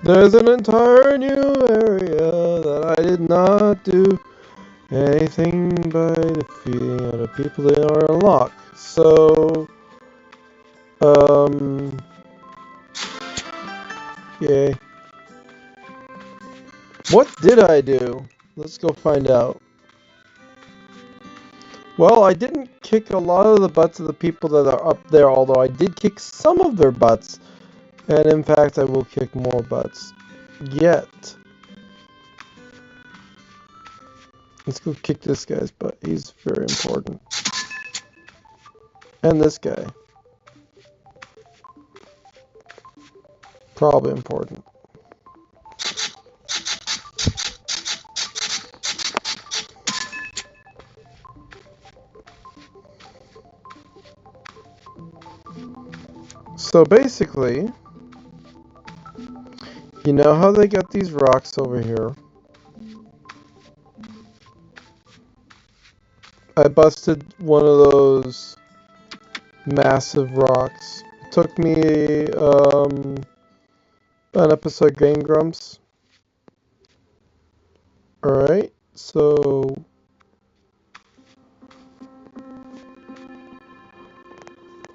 There's an entire new area that I did not do anything by defeating other people that are unlocked. So, yay. What did I do? Let's go find out. Well, I didn't kick a lot of the butts of the people that are up there, although I did kick some of their butts. And in fact, I will kick more butts. Yet. Let's go kick this guy's butt. He's very important. And this guy. Probably important. So basically, you know how they got these rocks over here? I busted one of those massive rocks. It took me an episode of Game Grumps. Alright, so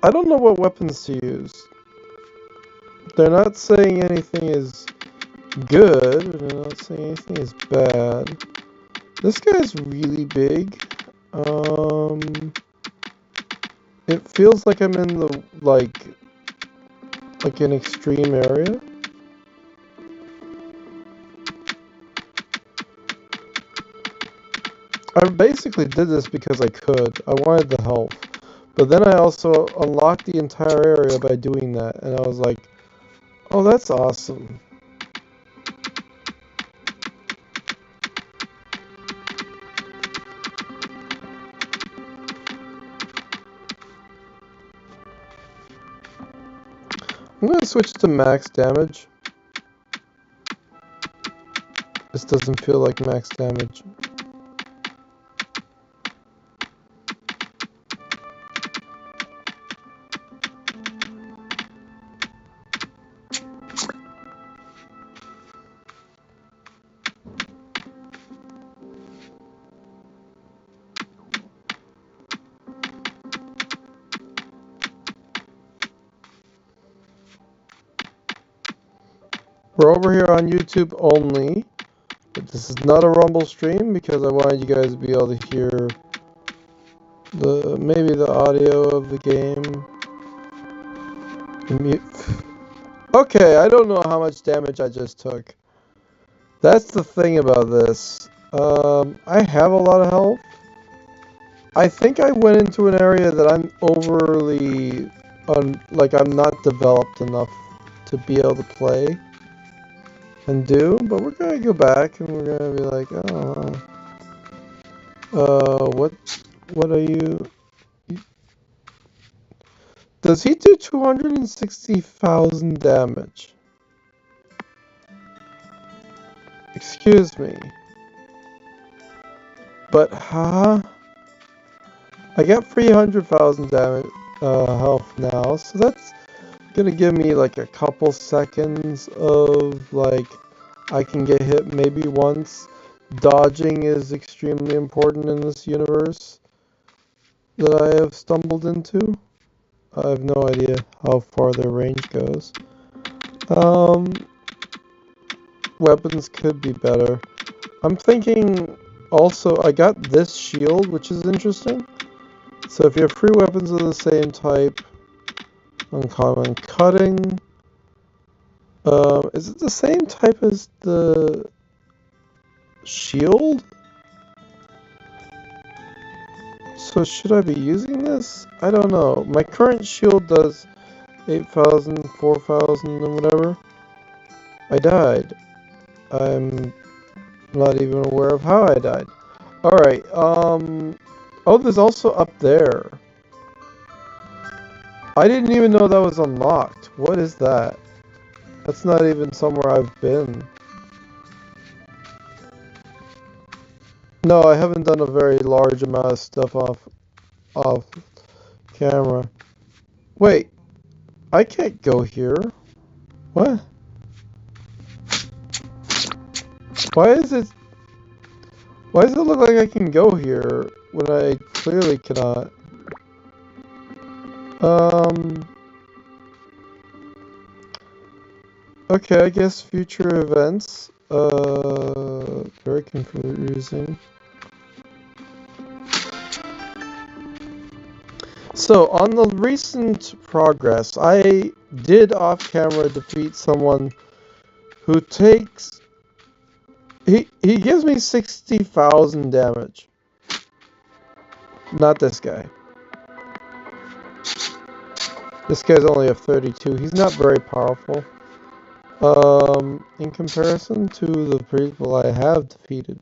I don't know what weapons to use. They're not saying anything is good, and they're not saying anything is bad. This guy's really big. It feels like I'm in the, like an extreme area. I basically did this because I could. I wanted the health. But then I also unlocked the entire area by doing that, and I was like, oh, that's awesome. I'm going to switch to max damage. This doesn't feel like max damage. We're over here on YouTube only, but this is not a Rumble stream because I wanted you guys to be able to hear maybe the audio of the game. Okay, I don't know how much damage I just took. That's the thing about this. I have a lot of health. I think I went into an area that I'm overly, like I'm not developed enough to be able to play and do, but we're gonna go back and we're gonna be like, oh, what are you? Does he do 260,000 damage? Excuse me. But, huh? I got 300,000 damage, health now, so that's gonna give me like a couple seconds of like, I can get hit maybe once. Dodging is extremely important in this universe that I have stumbled into. I have no idea how far their range goes. Weapons could be better. I'm thinking also, I got this shield, which is interesting. So if you have 3 weapons of the same type, uncommon cutting. Is it the same type as the shield? So should I be using this? I don't know. My current shield does 8,000, 4,000, and whatever. I died. I'm not even aware of how I died. Alright, oh, there's also up there. I didn't even know that was unlocked. What is that? That's not even somewhere I've been. No, I haven't done a very large amount of stuff off camera. Wait, I can't go here. What? Why is it... Why does it look like I can go here when I clearly cannot? Okay, I guess future events. Very confusing. So, on the recent progress, I did off-camera defeat someone who takes... He gives me 60,000 damage. Not this guy. This guy's only a 32. He's not very powerful. In comparison to the people I have defeated.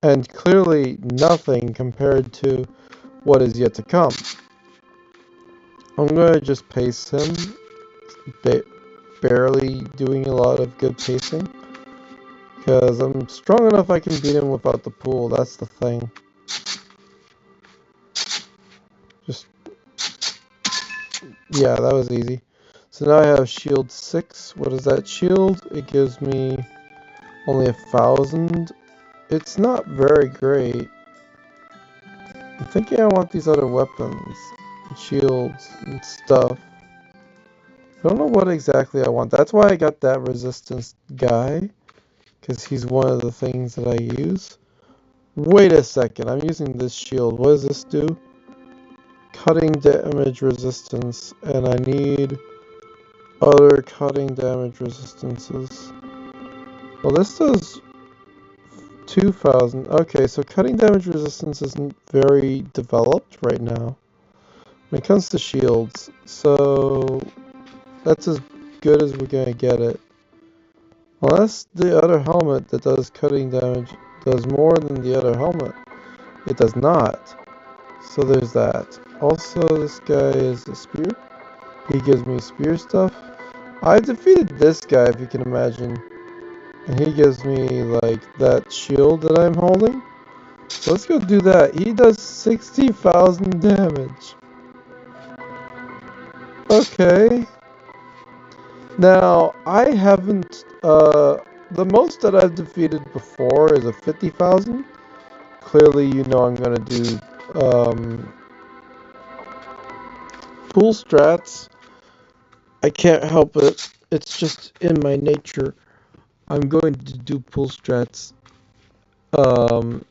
And clearly nothing compared to what is yet to come. I'm going to just pace him. Barely doing a lot of good pacing. Because I'm strong enough I can beat him without the pool. That's the thing. Just... Yeah, that was easy. So now I have shield 6. What is that shield? It gives me only 1,000. It's not very great. I'm thinking I want these other weapons, and shields, and stuff. I don't know what exactly I want. That's why I got that resistance guy, because he's one of the things that I use. Wait a second, I'm using this shield. What does this do? Cutting damage resistance, and I need other cutting damage resistances. Well, this does 2,000. Okay, so cutting damage resistance isn't very developed right now when it comes to shields, so that's as good as we're gonna get it. Unless the other helmet that does cutting damage does more than the other helmet. It does not. So there's that. Also, this guy is a spear. He gives me spear stuff. I defeated this guy, if you can imagine. And he gives me, like, that shield that I'm holding. So let's go do that. He does 60,000 damage. Okay. Now, I haven't, the most that I've defeated before is a 50,000. Clearly, you know I'm gonna do, pool strats. I can't help it. It's just in my nature. I'm going to do pool strats. Because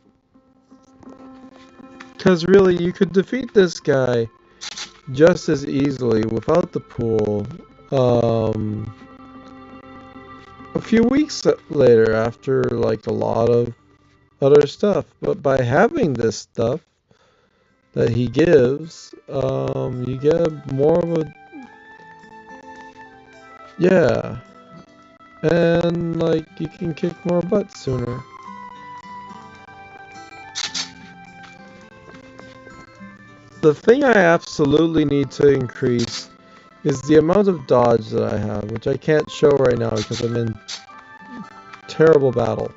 really, you could defeat this guy just as easily without the pool. A few weeks later, after like a lot of other stuff. But by having this stuff that he gives, you get more of a... Yeah. And, like, you can kick more butt sooner. The thing I absolutely need to increase is the amount of dodge that I have, which I can't show right now because I'm in terrible battle.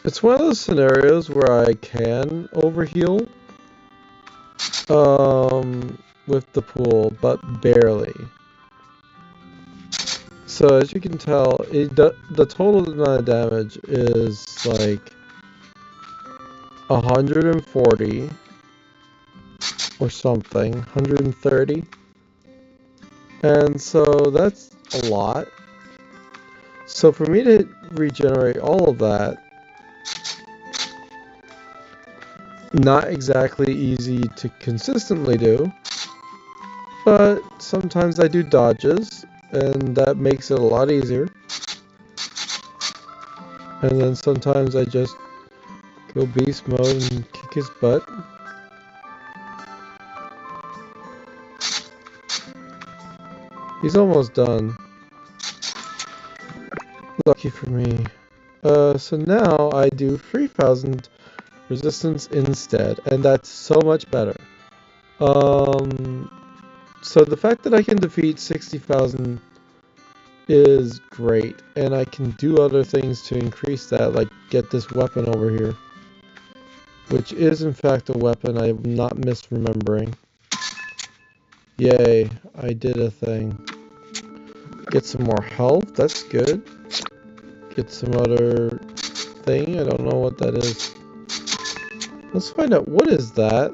It's one of those scenarios where I can overheal with the pool, but barely. So as you can tell, the total amount of damage is like 140 or something, 130. And so that's a lot. So for me to regenerate all of that, not exactly easy to consistently do, but sometimes I do dodges, and that makes it a lot easier. And then sometimes I just go beast mode and kick his butt. He's almost done. Lucky for me. So now I do 3,000 resistance instead, and that's so much better. So the fact that I can defeat 60,000 is great, and I can do other things to increase that, like get this weapon over here. which is in fact a weapon. I'm not misremembering. Yay, I did a thing. Get some more health, that's good. Get some other thing, I don't know what that is. Let's find out, what is that?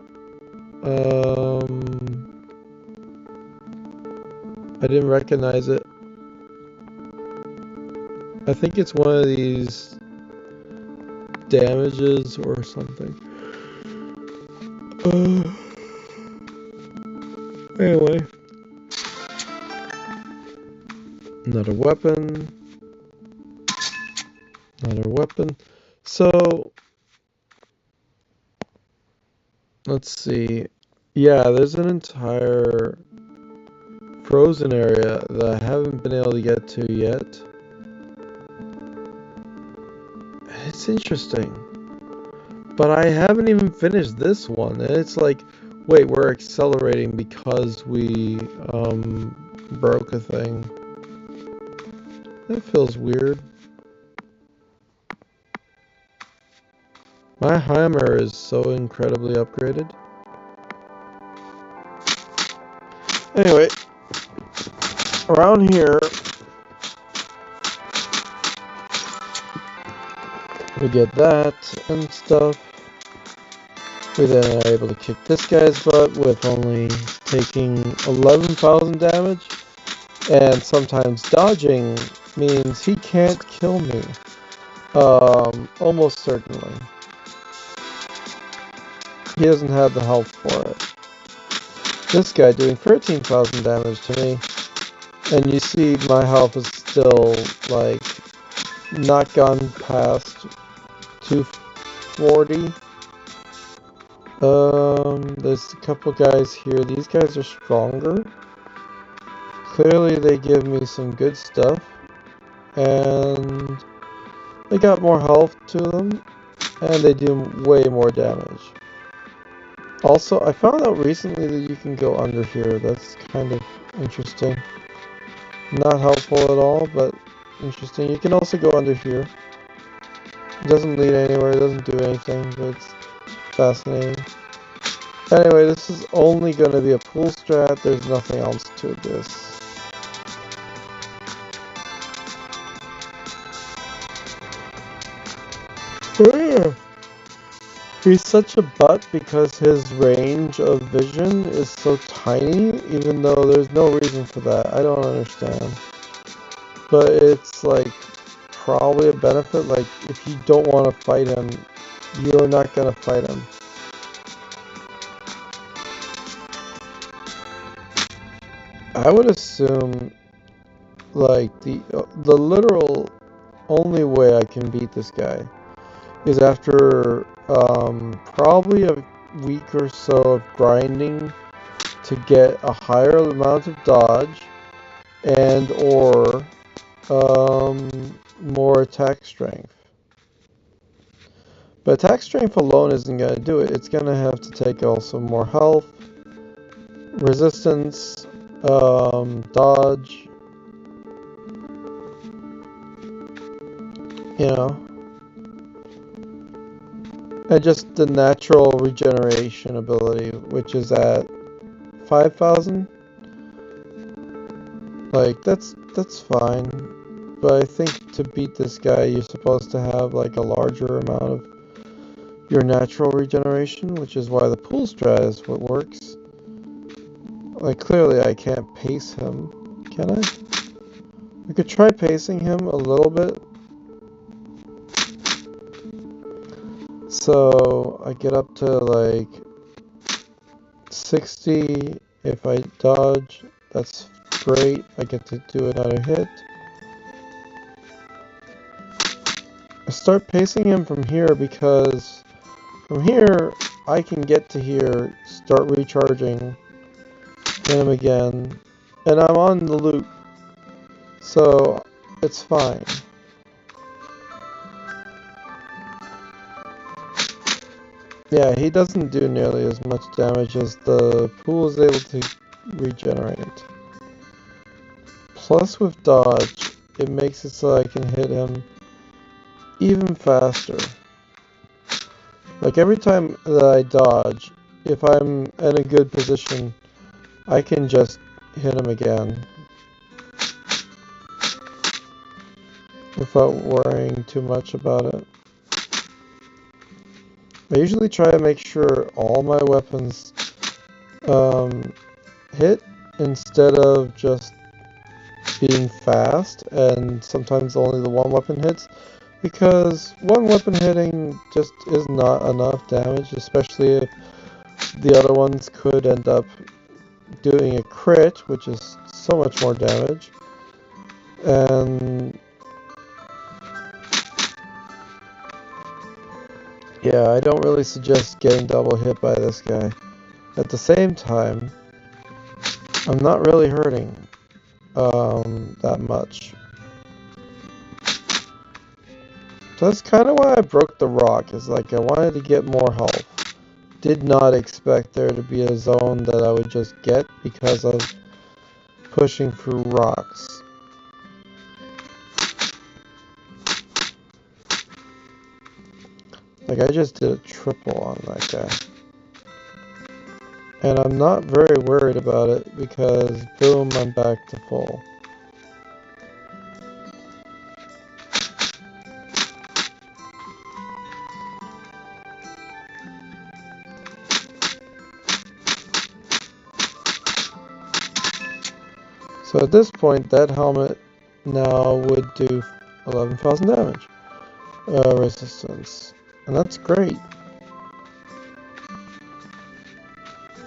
I didn't recognize it. I think it's one of these damages or something. Anyway. Another weapon. Another weapon. So, let's see. Yeah, there's an entire frozen area that I haven't been able to get to yet. It's interesting. But I haven't even finished this one. And it's like, wait, we're accelerating because we broke a thing. That feels weird. My hammer is so incredibly upgraded. Anyway, around here, we get that and stuff. We then are able to kick this guy's butt with only taking 11,000 damage. And sometimes dodging means he can't kill me. Almost certainly. He doesn't have the health for it. This guy doing 13,000 damage to me. And you see my health is still, like, not gone past 240. There's a couple guys here. These guys are stronger. Clearly they give me some good stuff. And they got more health to them. And they do way more damage. Also, I found out recently that you can go under here. That's kind of interesting. Not helpful at all, but interesting. You can also go under here. It doesn't lead anywhere, it doesn't do anything, but it's fascinating. Anyway, this is only going to be a pool strat. There's nothing else to this. He's such a butt because his range of vision is so tiny, even though there's no reason for that. I don't understand. But it's like probably a benefit. Like if you don't want to fight him, you're not gonna fight him. I would assume like the literal only way I can beat this guy is after probably a week or so of grinding to get a higher amount of dodge and or more attack strength. But attack strength alone isn't going to do it. It's going to have to take also more health, resistance, dodge, you know. And just the natural regeneration ability, which is at 5,000. Like, that's fine. But I think to beat this guy, you're supposed to have, like, a larger amount of your natural regeneration, which is why the pool strat is what works. Like, clearly I can't pace him. Can I? I could try pacing him a little bit. So I get up to like 60 if I dodge. That's great. I get to do another hit. I start pacing him from here because from here I can get to here, start recharging, hit him again, and I'm on the loop. So it's fine. Yeah, he doesn't do nearly as much damage as the pool is able to regenerate. Plus with dodge, it makes it so I can hit him even faster. Like every time that I dodge, if I'm in a good position, I can just hit him again without worrying too much about it. I usually try to make sure all my weapons hit instead of just being fast, and sometimes only the one weapon hits, because one weapon hitting just is not enough damage, especially if the other ones could end up doing a crit, which is so much more damage. And yeah, I don't really suggest getting double hit by this guy. At the same time, I'm not really hurting that much. So that's kind of why I broke the rock, is like I wanted to get more health. Did not expect there to be a zone that I would just get because of pushing through rocks. Like I just did a triple on that guy. And I'm not very worried about it because boom, I'm back to full. So at this point, that helmet now would do 11,000 damage resistance. And that's great.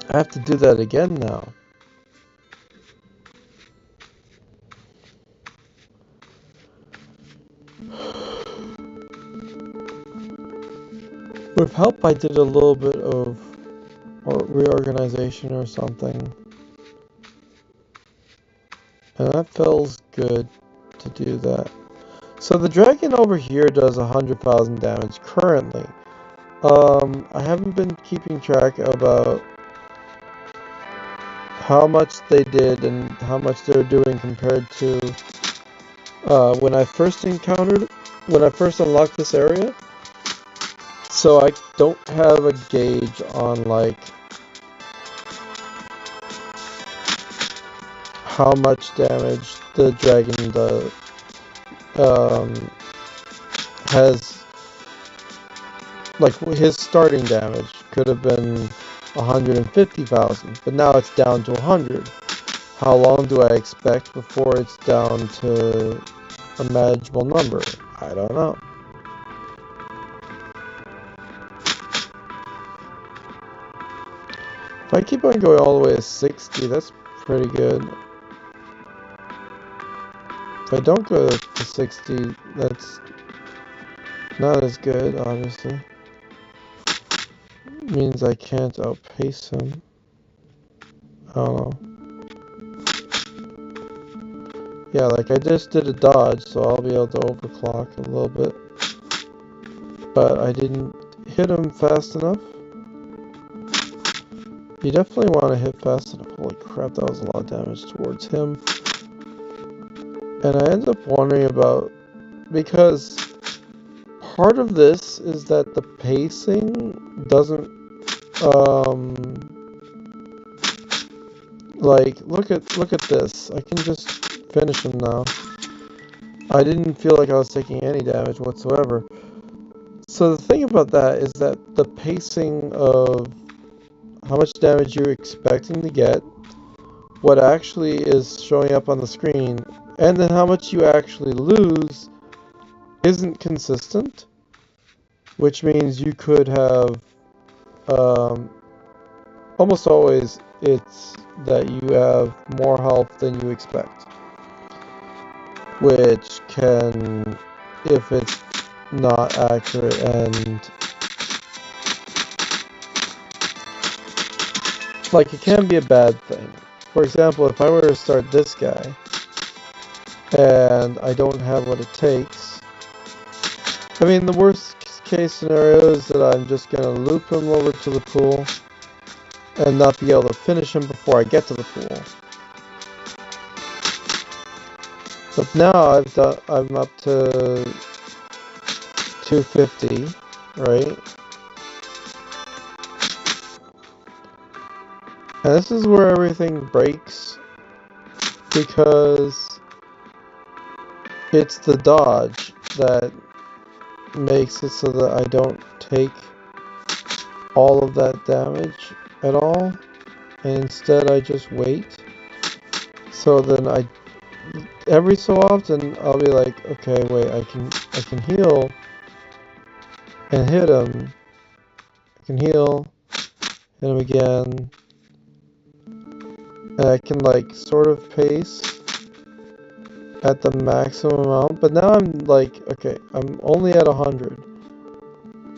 I have to do that again now. With help, I did a little bit of reorganization or something. And that feels good to do that. So the dragon over here does 100,000 damage currently. I haven't been keeping track about how much they did and how much they're doing compared to when I first unlocked this area. So I don't have a gauge on like how much damage the dragon does, has, like his starting damage could have been 150,000, but now it's down to 100. How long do I expect before it's down to a manageable number? I don't know. If I keep on going all the way to 60, that's pretty good. If I don't go to 60, that's not as good, obviously. It means I can't outpace him. I don't know. Yeah, like I just did a dodge, so I'll be able to overclock a little bit. But I didn't hit him fast enough. You definitely want to hit fast enough. Holy crap, that was a lot of damage towards him. And I ended up wondering about, because part of this is that the pacing doesn't, like, look at this. I can just finish him now. I didn't feel like I was taking any damage whatsoever. So the thing about that is that the pacing of how much damage you're expecting to get, what actually is showing up on the screen, and then how much you actually lose isn't consistent, which means you could have, almost always it's that you have more health than you expect, which can, if it's not accurate, and like it can be a bad thing. For example, if I were to start this guy and I don't have what it takes, I mean, the worst case scenario is that I'm just gonna loop him over to the pool and not be able to finish him before I get to the pool. But now I'm up to 250, right? And this is where everything breaks, because it's the dodge that makes it so that I don't take all of that damage at all, and instead I just wait. So then every so often I'll be like, okay, wait, I can heal and hit him. I can heal, hit him again, and I can like sort of pace at the maximum amount. But now I'm like, okay, I'm only at 100.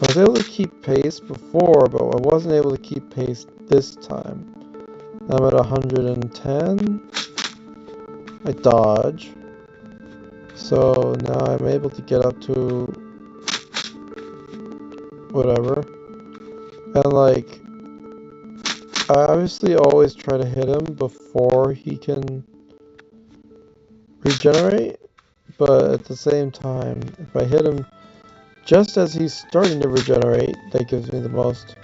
I was able to keep pace before, but I wasn't able to keep pace this time. I'm at 110. I dodge. So now I'm able to get up to whatever. And like, I obviously always try to hit him before he can regenerate. But at the same time, if I hit him just as he's starting to regenerate, that gives me the most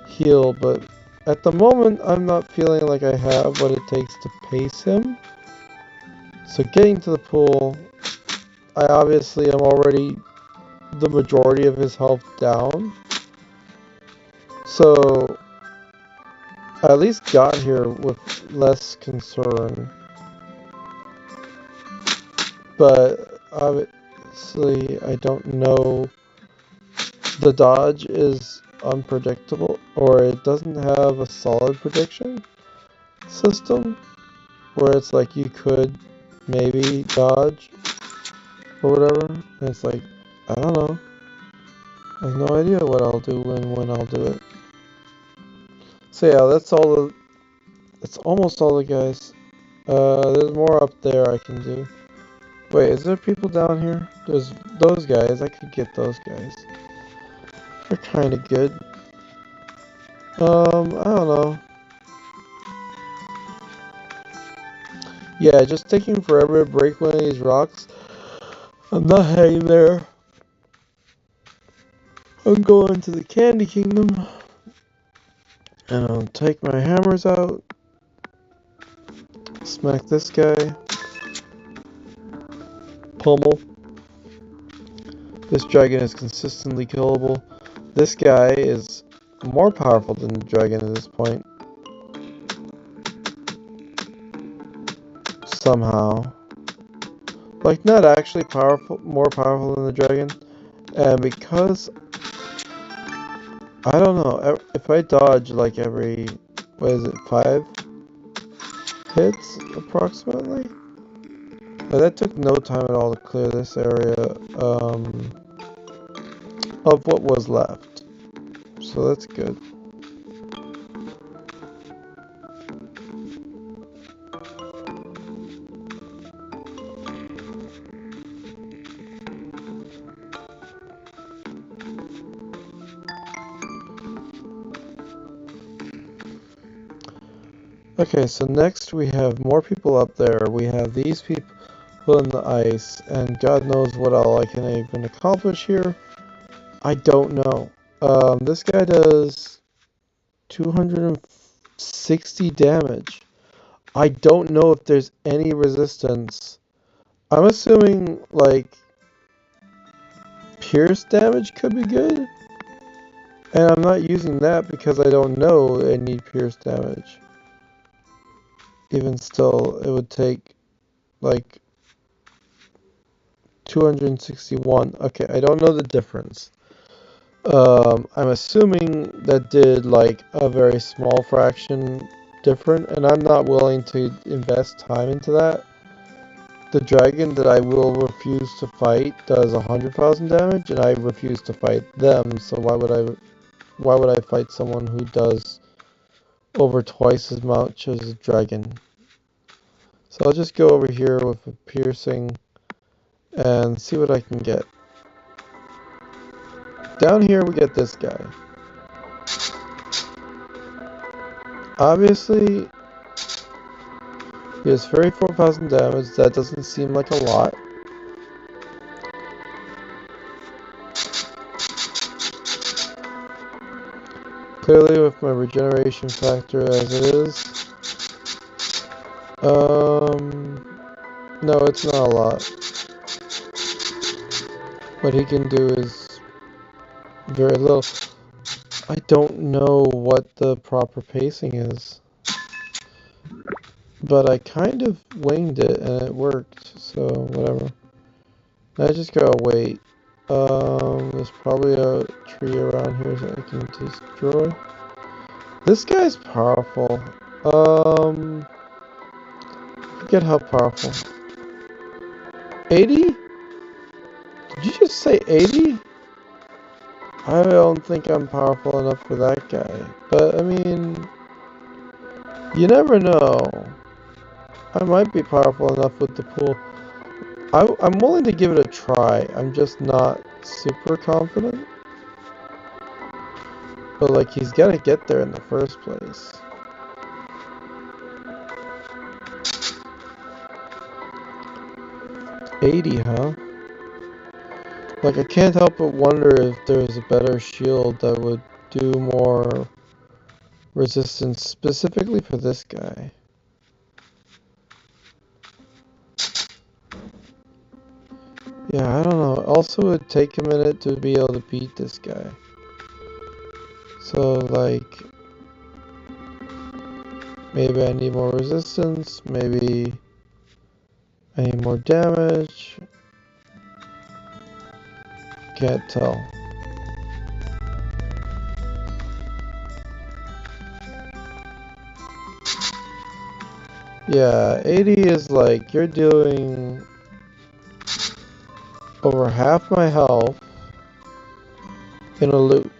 heal. But at the moment, I'm not feeling like I have what it takes to pace him. So getting to the pool, I obviously am already the majority of his health down. So I at least got here with less concern. But obviously I don't know. The dodge is unpredictable, or it doesn't have a solid prediction system where it's like you could maybe dodge or whatever. And it's like, I don't know. I have no idea what I'll do and when I'll do it. So yeah, that's almost all the guys. There's more up there I can do. Wait, is there people down here? There's those guys. I could get those guys. They're kind of good. I don't know. Yeah, just taking forever to break one of these rocks. I'm not hanging there. I'm going to the Candy Kingdom. And I'll take my hammers out. Smack this guy. Pummel. This dragon is consistently killable. This guy is more powerful than the dragon at this point. Somehow. Like, not actually more powerful than the dragon. And because, I don't know, if I dodge like every, 5 hits approximately? But that took no time at all to clear this area of what was left. So that's good. Okay, so next we have more people up there. We have these people in the ice, and God knows what all I can even accomplish here. I don't know. This guy does 260 damage. I don't know if there's any resistance. I'm assuming, like, pierce damage could be good. And I'm not using that because I don't know I need pierce damage. Even still, it would take, like, 261. Okay, I don't know the difference. I'm assuming that did like a very small fraction different, and I'm not willing to invest time into that. The dragon that I will refuse to fight does 100,000 damage, and I refuse to fight them. So why would I fight someone who does over twice as much as a dragon? So I'll just go over here with a piercing and see what I can get. Down here we get this guy. Obviously, he has 34,000 damage. That doesn't seem like a lot. clearly with my regeneration factor as it is. No, it's not a lot. What he can do is very little. I don't know what the proper pacing is. But I kind of winged it and it worked, so whatever. I just gotta wait. There's probably a tree around here that I can destroy. This guy's powerful. I forget how powerful. 80? Did you just say 80? I don't think I'm powerful enough for that guy. But, I mean, you never know. I might be powerful enough with the pool. I'm willing to give it a try. I'm just not super confident. But, like, he's gotta get there in the first place. $80, huh? Like, I can't help but wonder if there's a better shield that would do more resistance specifically for this guy. Yeah, I don't know. Also, it would take a minute to be able to beat this guy. So, like, maybe I need more resistance, maybe I need more damage. Can't tell. Yeah, 80 is like, you're doing over half my health in a loop.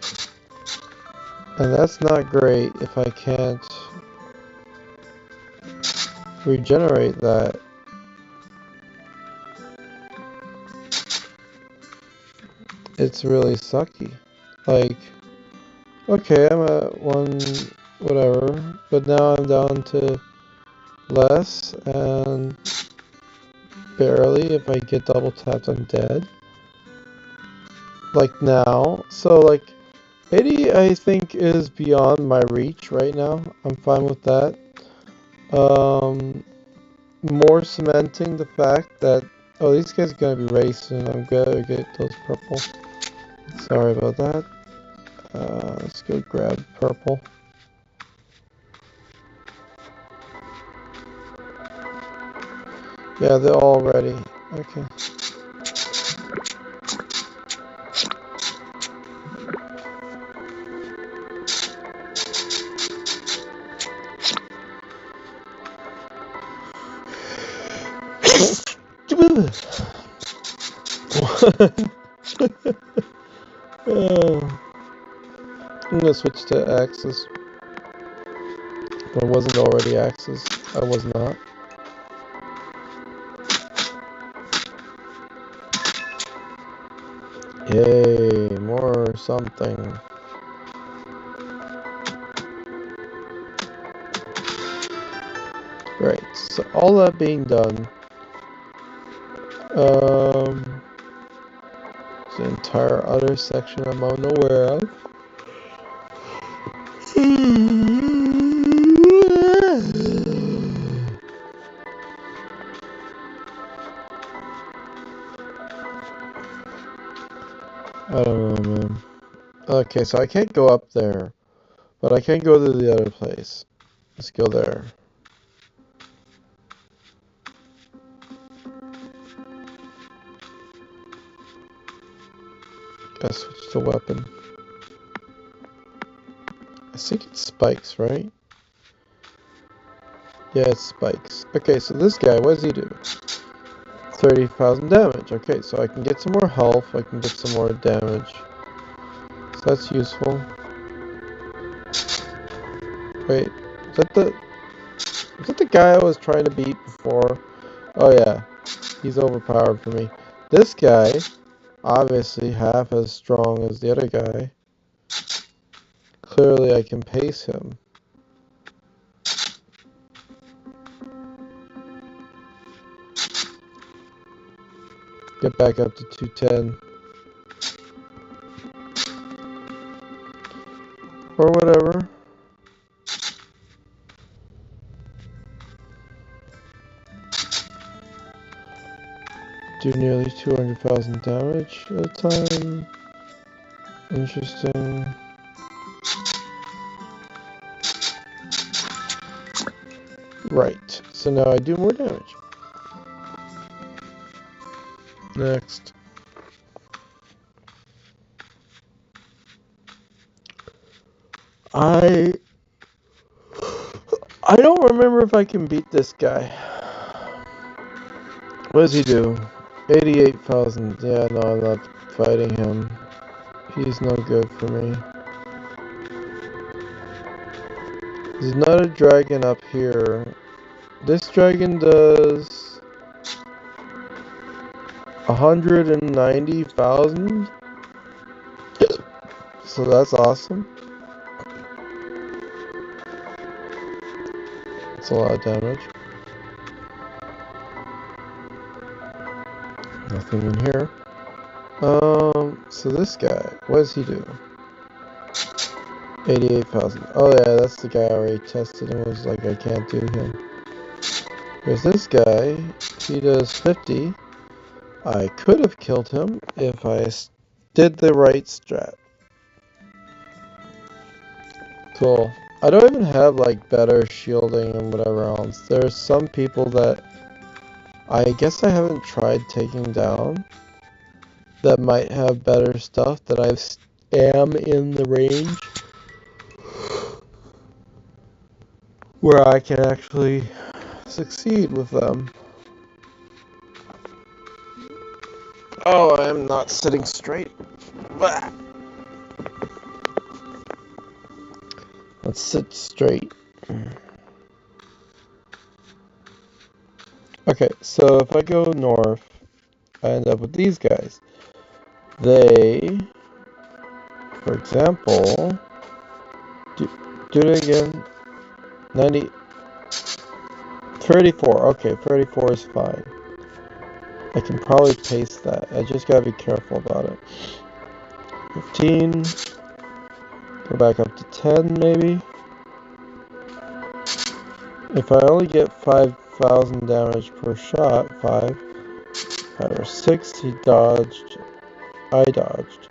And that's not great if I can't regenerate that. It's really sucky. Like, okay, I'm at one, whatever, but now I'm down to less, and barely. If I get double tapped, I'm dead. Like now. So, like, 80, I think, is beyond my reach right now. I'm fine with that. More cementing the fact that, oh, these guys are gonna be ready soon. I'm gonna get those purple. Sorry about that. Let's go grab purple. Yeah, they're all ready. Okay. I'm gonna switch to axes. But I wasn't already axes. I was not. Yay, more something. Right, so all that being done, it's the entire other section I'm unaware of. I don't know, man. Okay, so I can't go up there, but I can go to the other place. Let's go there. Gotta switch to weapon. I think it's spikes, right? Yeah, it's spikes. Okay, so this guy, what does he do? 30,000 damage. Okay, so I can get some more health, I can get some more damage. So that's useful. Wait, is that the guy I was trying to beat before? Oh yeah, he's overpowered for me. This guy, obviously half as strong as the other guy. Clearly I can pace him. Get back up to 210. or whatever. Do nearly 200,000 damage at a time. Interesting. Right, so now I do more damage. Next. I don't remember if I can beat this guy. What does he do? 88,000. Yeah, no, I'm not fighting him. He's no good for me. There's another dragon up here. This dragon does 190,000. So that's awesome. That's a lot of damage. Nothing in here. So this guy, what does he do? 88,000. Oh yeah, that's the guy I already tested and was like, I can't do him. There's this guy, he does 50. I could have killed him if I did the right strat. Cool. I don't even have like better shielding and whatever else. There's some people that I guess I haven't tried taking down that might have better stuff that I am in the range where I can actually succeed with them. Oh, I am not sitting straight. Let's sit straight. Okay, so if I go north, I end up with these guys. They, for example, do it again. 90, 34. Okay, 34 is fine. I can probably paste that. I just gotta be careful about it. 15. Go back up to 10, maybe. If I only get 5,000 damage per shot, 5 or 6, he dodged. I dodged.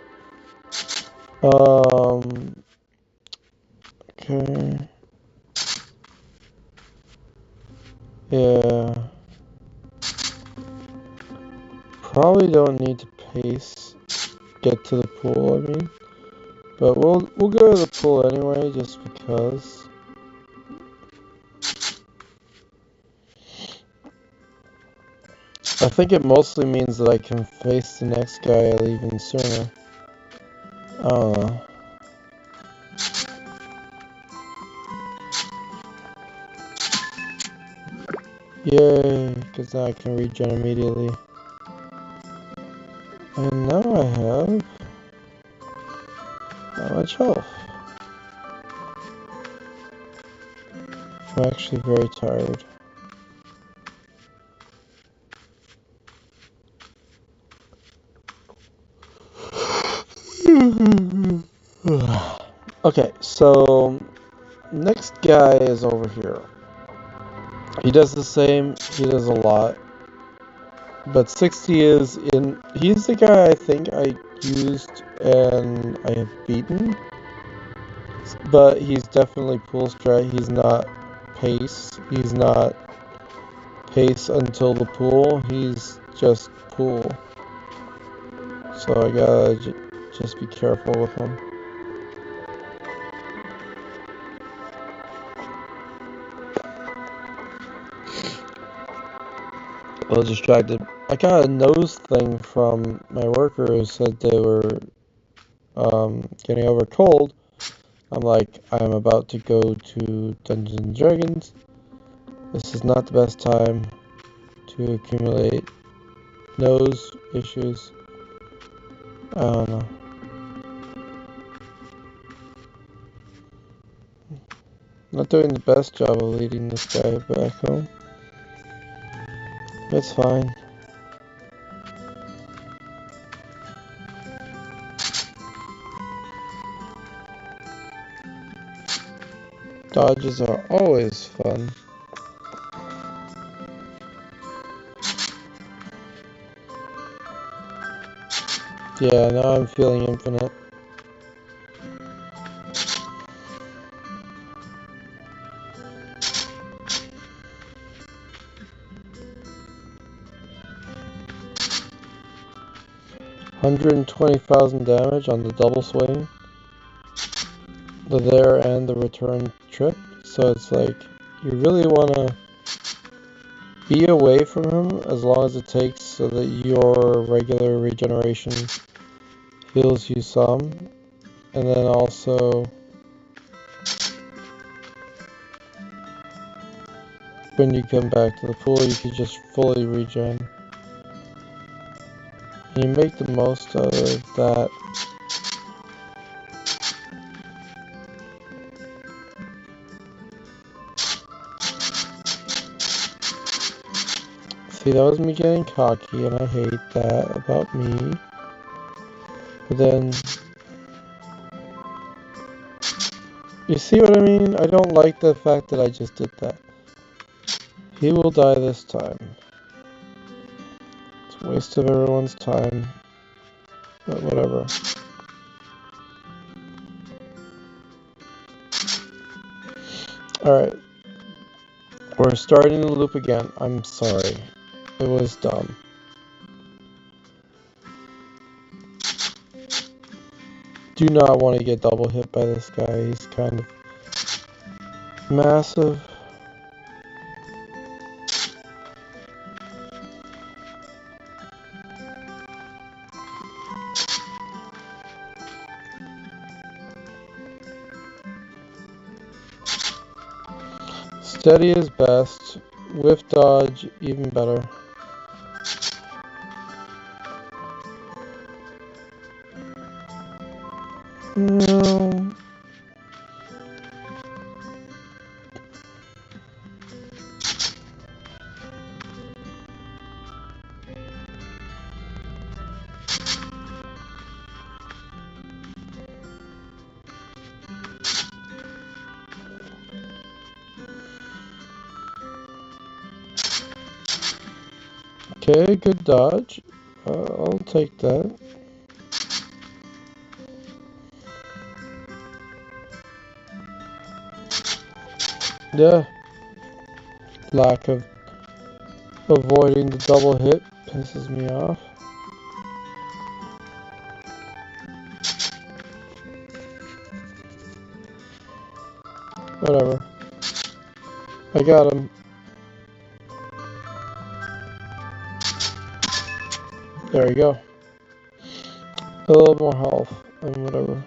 Okay. Yeah. Probably don't need to pace. Get to the pool, I mean. But we'll go to the pool anyway, just because. I think it mostly means that I can face the next guy even sooner. I don't know. Yay, because now I can regen immediately. And now I have not much health. I'm actually very tired. Okay, so next guy is over here. He does the same, he does a lot. But 60 is in, he's the guy I think I used and I have beaten. But he's definitely pool strat, he's not pace. He's not pace until the pool, he's just pool. So I gotta just be careful with him. A little distracted. I got a nose thing from my worker who said they were getting over a cold. I'm like, I'm about to go to Dungeons and Dragons. This is not the best time to accumulate nose issues. I don't know. Not doing the best job of leading this guy back home. It's fine. Dodges are always fun. Yeah, now I'm feeling infinite. $120,000 damage on the double swing. The there and the return trip. So it's like, you really want to be away from him as long as it takes so that your regular regeneration heals you some. And then also, when you come back to the pool, you can just fully regen. You make the most out of that. See, that was me getting cocky, and I hate that about me. But then, you see what I mean? I don't like the fact that I just did that. He will die this time. It's a waste of everyone's time. But whatever. Alright. We're starting the loop again. I'm sorry. It was dumb. Do not want to get double hit by this guy. He's kind of massive. Steady is best. Whiff dodge, even better. No. Okay, good dodge. I'll take that. Yeah. Lack of avoiding the double hit pisses me off. Whatever. I got him. There you go. A little more health and whatever.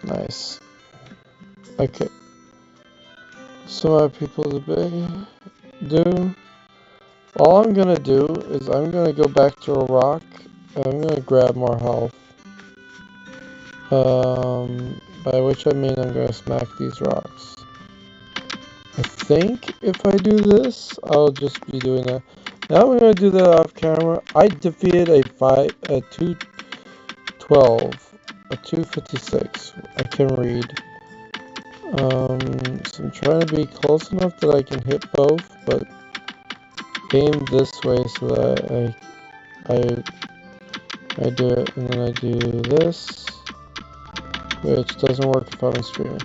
Nice. Okay. So my people do. All I'm gonna do is I'm gonna go back to a rock and I'm gonna grab more health. By which I mean I'm gonna smack these rocks. I think if I do this, I'll just be doing that. Now we're gonna do that off camera. I defeated a 212, a 256. I can read. So I'm trying to be close enough that I can hit both, but aim this way so that I do it, and then I do this, which doesn't work if I'm streaming.